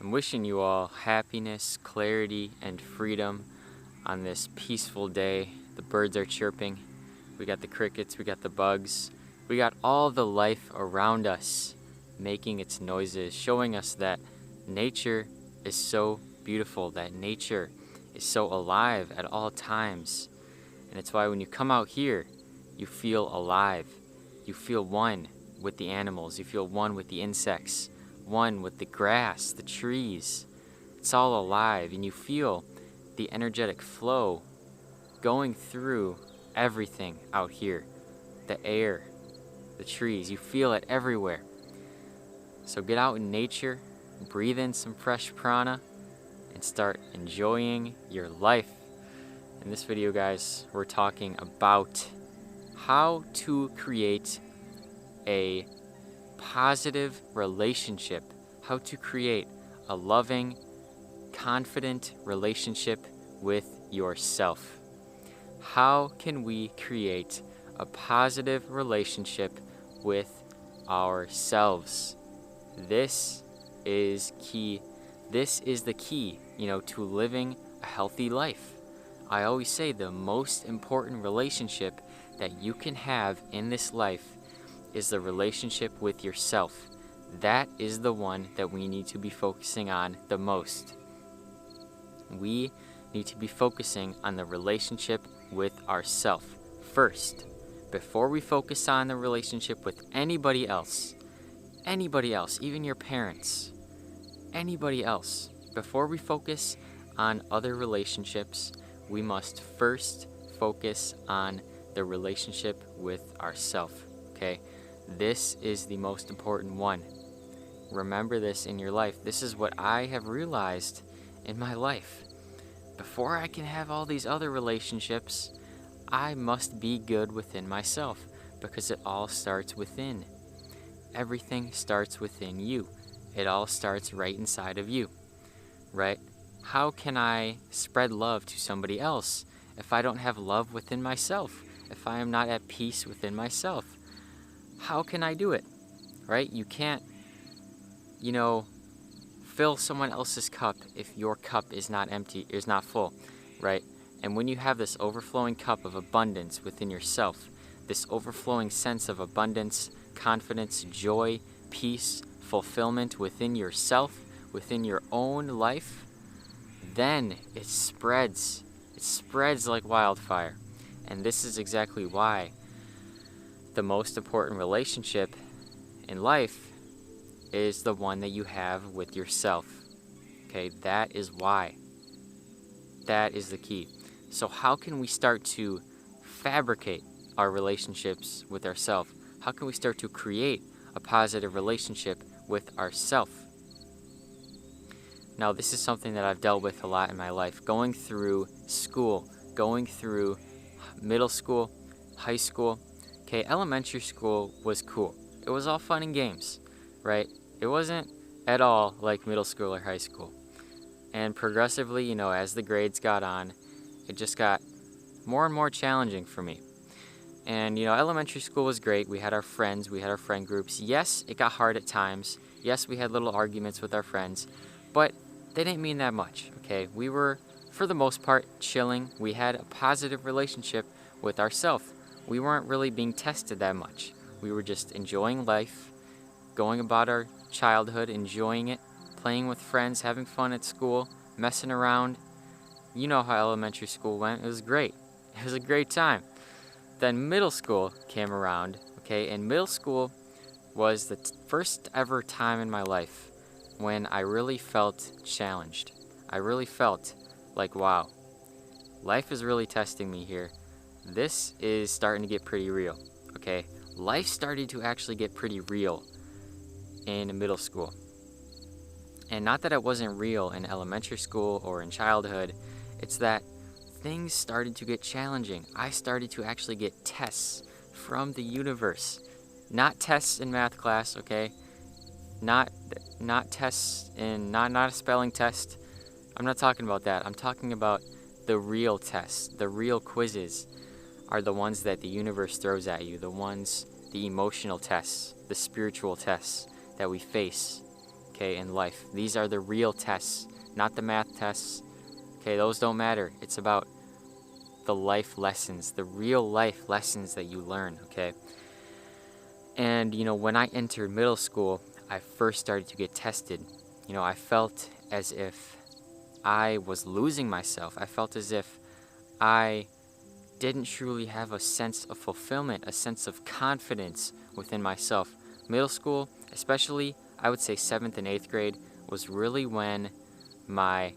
I'm wishing you all happiness, clarity, and freedom on this peaceful day. The birds are chirping. We got the crickets, we got the bugs. We got all the life around us making its noises, showing us that nature is so beautiful, that nature is so alive at all times. And it's why when you come out here, you feel alive. You feel one with the animals. You feel one with the insects, one with the grass, the trees. It's all alive, and you feel the energetic flow going through everything out here. The air, the trees, you feel it everywhere. So get out in nature, breathe in some fresh prana, and start enjoying your life. In this video, guys, we're talking about how to create a positive relationship, how to create a loving, confident relationship with yourself. How can we create a positive relationship with ourselves? This is key. This is the key, to living a healthy life. I always say the most important relationship that you can have in this life is the relationship with yourself. That is the one that we need to be focusing on the most. We need to be focusing on the relationship with ourself first, before we focus on the relationship with anybody else, even your parents, anybody else. Before we focus on other relationships, we must first focus on the relationship with ourself, okay? This is the most important one. Remember this in your life. This is what I have realized in my life. Before I can have all these other relationships, I must be good within myself, because it all starts within. Everything starts within you. It all starts right inside of you, right? How can I spread love to somebody else if I don't have love within myself? If I am not at peace within myself? How can I do it, right? You can't, fill someone else's cup if your cup is not empty, is not full, right? And when you have this overflowing cup of abundance within yourself, this overflowing sense of abundance, confidence, joy, peace, fulfillment within yourself, within your own life, then it spreads. It spreads like wildfire. And this is exactly why the most important relationship in life is the one that you have with yourself. Okay, that is why. That is the key. So how can we start to fabricate our relationships with ourselves? How can we start to create a positive relationship with ourselves? Now, this is something that I've dealt with a lot in my life. Going through school, going through middle school, high school. Okay, elementary school was cool. It was all fun and games, right? It wasn't at all like middle school or high school. And progressively, as the grades got on, it just got more and more challenging for me. And, elementary school was great. We had our friends, we had our friend groups. Yes, it got hard at times. Yes, we had little arguments with our friends, but they didn't mean that much, okay? We were, for the most part, chilling. We had a positive relationship with ourselves. We weren't really being tested that much. We were just enjoying life, going about our childhood, enjoying it, playing with friends, having fun at school, messing around. You know how elementary school went. It was great. It was a great time. Then middle school came around, okay? And middle school was the first ever time in my life when I really felt challenged. I really felt like, wow, life is really testing me here. This is starting to get pretty real, okay? Life started to actually get pretty real in middle school. And not that it wasn't real in elementary school or in childhood, it's that things started to get challenging. I started to actually get tests from the universe. Not tests in math class, okay? Not tests in, not a spelling test. I'm not talking about that. I'm talking about the real tests. The real quizzes are the ones that the universe throws at you. The emotional tests, the spiritual tests that we face. okay, in life. These are the real tests, not the math tests. Okay, those don't matter. It's about the life lessons, the real life lessons that you learn, okay? And, when I entered middle school, I first started to get tested. I felt as if I was losing myself. I felt as if I didn't truly have a sense of fulfillment, a sense of confidence within myself. Middle school, especially, I would say 7th and 8th grade, was really when my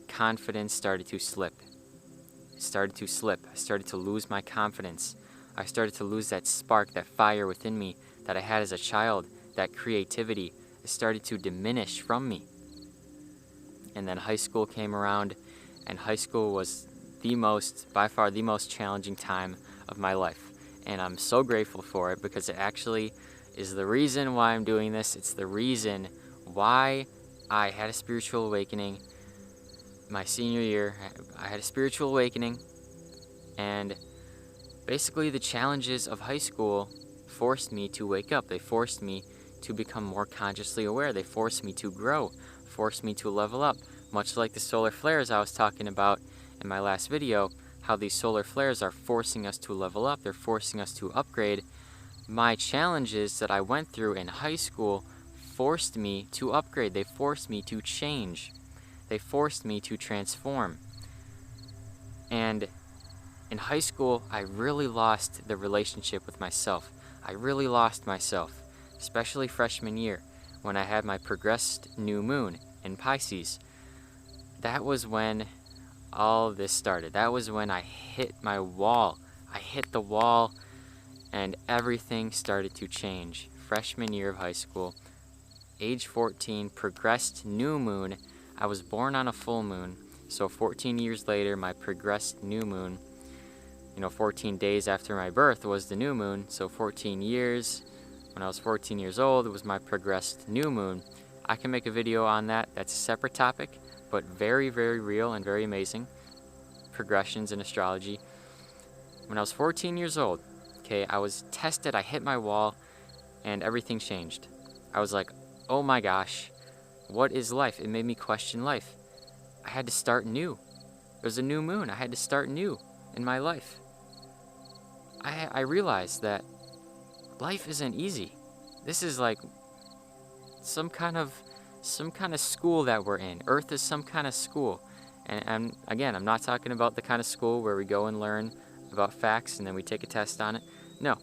confidence started to slip. I started to lose my confidence. I started to lose that spark, that fire within me that I had as a child, that creativity. It started to diminish from me. And then high school came around, and high school was by far the most challenging time of my life. And I'm so grateful for it, because it actually is the reason why I'm doing this. It's the reason why I had a spiritual awakening. My senior year, I had a spiritual awakening, and basically the challenges of high school forced me to wake up. They forced me to become more consciously aware. They forced me to grow, forced me to level up, much like the solar flares I was talking about in my last video, how these solar flares are forcing us to level up. They're forcing us to upgrade. My challenges that I went through in high school forced me to upgrade. They forced me to change. They forced me to transform. And in high school, I really lost the relationship with myself. I really lost myself, especially freshman year, when I had my progressed new moon in Pisces. That was when all this started. That was when I hit my wall. I hit the wall, and everything started to change. Freshman year of high school, age 14, progressed new moon. I was born on a full moon, so 14 years later, my progressed new moon, 14 days after my birth was the new moon, so 14 years, when I was 14 years old, it was my progressed new moon. I can make a video on that. That's a separate topic, but very, very real and very amazing. Progressions in astrology. When I was 14 years old, okay, I was tested, I hit my wall, and everything changed. I was like, oh my gosh, what is life? It made me question life. I had to start new. It was a new moon. I had to start new in my life. I realized that life isn't easy. This is like some kind of school that we're in. Earth is some kind of school. And again, I'm not talking about the kind of school where we go and learn about facts and then we take a test on it. No,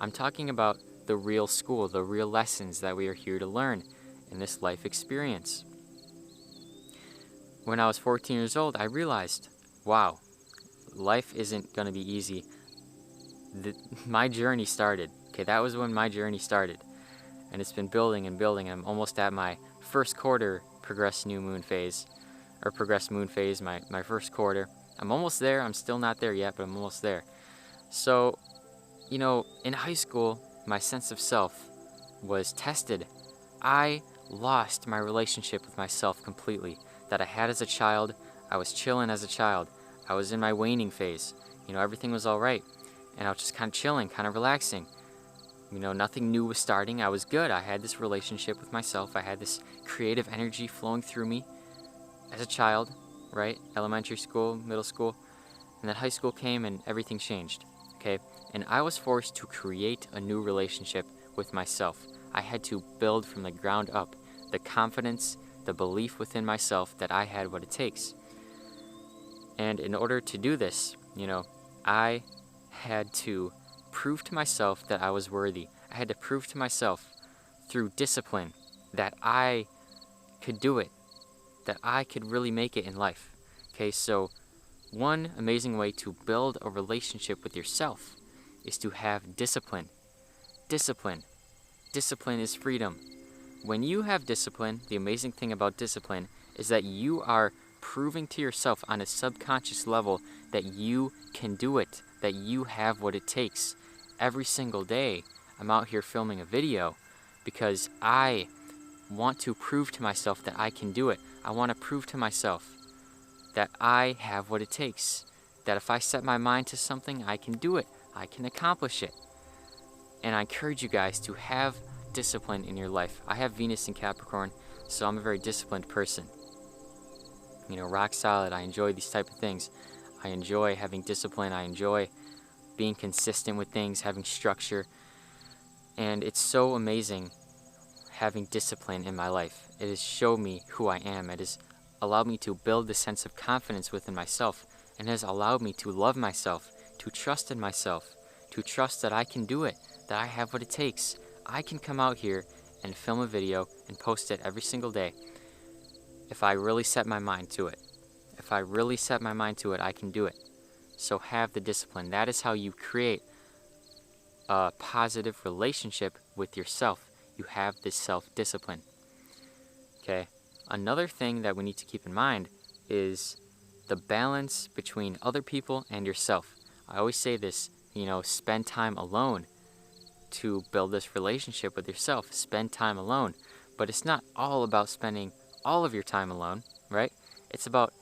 I'm talking about the real school, the real lessons that we are here to learn in this life experience. When I was 14 years old, I realized, wow, life isn't going to be easy. My journey started. Okay, that was when my journey started. And it's been building and building. I'm almost at my first quarter progressed new moon phase, or progressed moon phase, my first quarter. I'm almost there. I'm still not there yet, but I'm almost there. So, in high school, my sense of self was tested. I lost my relationship with myself completely that I had as a child. I was chilling as a child. I was in my waning phase. Everything was all right. And I was just kind of chilling, kind of relaxing. Nothing new was starting. I was good. I had this relationship with myself. I had this creative energy flowing through me as a child, right? Elementary school, middle school. And then high school came and everything changed, okay? And I was forced to create a new relationship with myself. I had to build from the ground up the confidence, the belief within myself that I had what it takes. And in order to do this, I had to prove to myself that I was worthy. I had to prove to myself through discipline that I could do it, that I could really make it in life. Okay, so one amazing way to build a relationship with yourself is to have discipline. Discipline. Discipline is freedom. When you have discipline, the amazing thing about discipline is that you are proving to yourself on a subconscious level that you can do it, that you have what it takes. Every single day, I'm out here filming a video because I want to prove to myself that I can do it. I want to prove to myself that I have what it takes, that if I set my mind to something, I can do it. I can accomplish it. And I encourage you guys to have discipline in your life. I have Venus in Capricorn, So I'm a very disciplined person. You know, rock solid. I enjoy these type of things. I enjoy having discipline. I enjoy being consistent with things, having structure. And it's so amazing having discipline in my life. It has shown me who I am. It has allowed me to build a sense of confidence within myself, and has allowed me to love myself, to trust in myself, to trust that I can do it, that I have what it takes. I can come out here and film a video and post it every single day. If I really set my mind to it. If I really set my mind to it, I can do it. So have the discipline. That is how you create a positive relationship with yourself. You have this self-discipline. Okay. Another thing that we need to keep in mind is the balance between other people and yourself. I always say this, spend time alone to build this relationship with yourself. Spend time alone. But it's not all about spending all of your time alone, right? It's about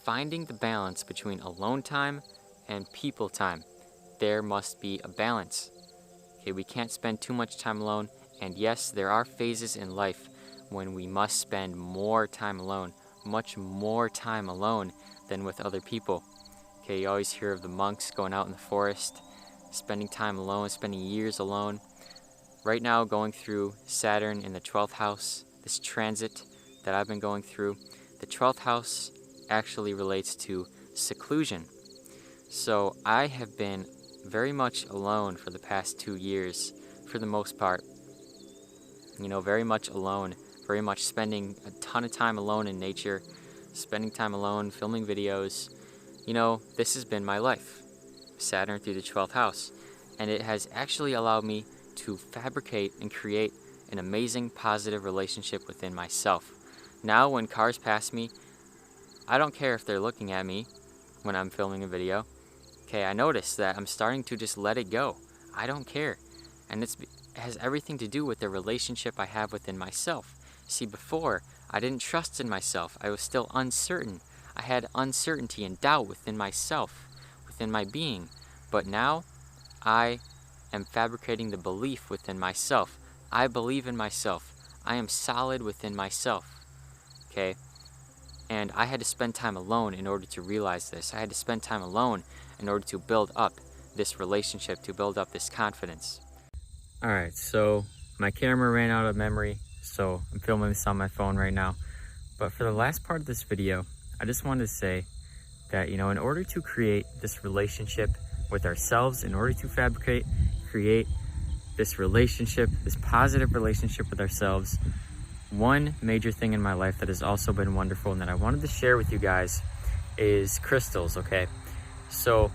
finding the balance between alone time and people time. There must be a balance. Okay, we can't spend too much time alone. And yes, there are phases in life when we must spend more time alone, much more time alone than with other people. Okay, you always hear of the monks going out in the forest, spending time alone, spending years alone. Right now, going through Saturn in the 12th house, this transit that I've been going through, the 12th house actually relates to seclusion. So I have been very much alone for the past 2 years, for the most part. Very much alone, very much spending a ton of time alone in nature, spending time alone, filming videos. This has been my life, Saturn through the 12th house. And it has actually allowed me to fabricate and create an amazing positive relationship within myself. Now when cars pass me, I don't care if they're looking at me when I'm filming a video. Okay, I notice that I'm starting to just let it go. I don't care. And it has everything to do with the relationship I have within myself. See, before, I didn't trust in myself. I was still uncertain. I had uncertainty and doubt within myself, within my being. But now, I am fabricating the belief within myself. I believe in myself. I am solid within myself. Okay? And I had to spend time alone in order to realize this. I had to spend time alone in order to build up this relationship, to build up this confidence. Alright, so my camera ran out of memory, so I'm filming this on my phone right now. But for the last part of this video, I just wanted to say that, in order to create this relationship with ourselves, in order to create this relationship, this positive relationship with ourselves, one major thing in my life that has also been wonderful and that I wanted to share with you guys is crystals, okay? So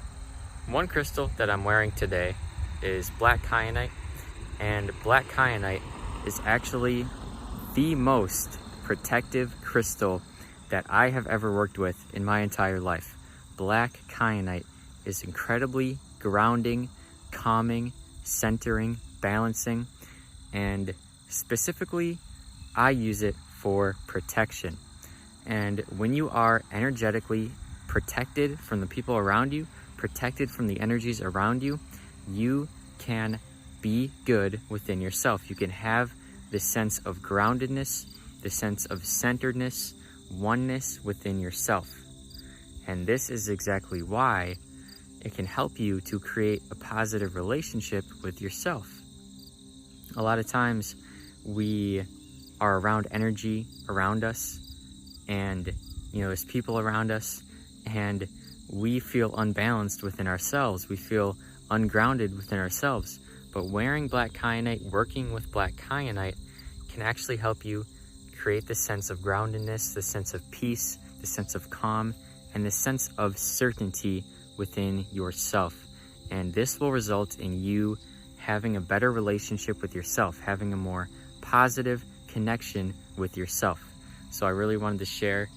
one crystal that I'm wearing today is black kyanite, and black kyanite is actually the most protective crystal that I have ever worked with in my entire life. Black kyanite is incredibly grounding, calming, centering, balancing, and specifically I use it for protection. And when you are energetically protected from the people around you, protected from the energies around you, you can be good within yourself. You can have this sense of groundedness, this sense of centeredness, oneness within yourself. And this is exactly why it can help you to create a positive relationship with yourself. A lot of times we are around energy around us, and there's people around us, and we feel unbalanced within ourselves. We feel ungrounded within ourselves. But wearing black kyanite, working with black kyanite, can actually help you create this sense of groundedness, this sense of peace, this sense of calm, and this sense of certainty within yourself. And this will result in you having a better relationship with yourself, having a more positive connection with yourself. So I really wanted to share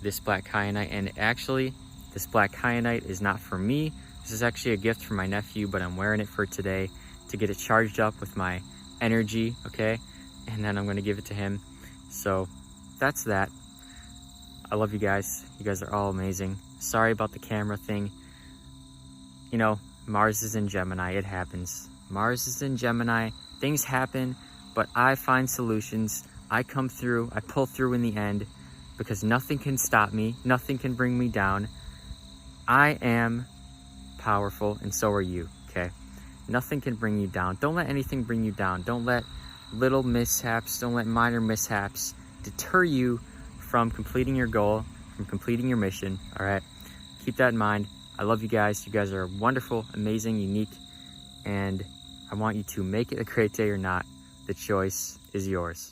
this black kyanite, and actually this black kyanite is not for me. This is actually a gift from my nephew, but I'm wearing it for today to get it charged up with my energy, okay? And then I'm going to give it to him. So that's that. I love you guys. You guys are all amazing. Sorry about the camera thing. Mars is in Gemini. It happens. Mars is in Gemini. Things happen, but I find solutions. I come through, I pull through in the end, because nothing can stop me, nothing can bring me down. I am powerful, and so are you, okay? Nothing can bring you down. Don't let anything bring you down. Don't let little mishaps, don't let minor mishaps deter you from completing your goal, from completing your mission, all right? Keep that in mind. I love you guys. You guys are wonderful, amazing, unique, and I want you to make it a great day or not. The choice is yours.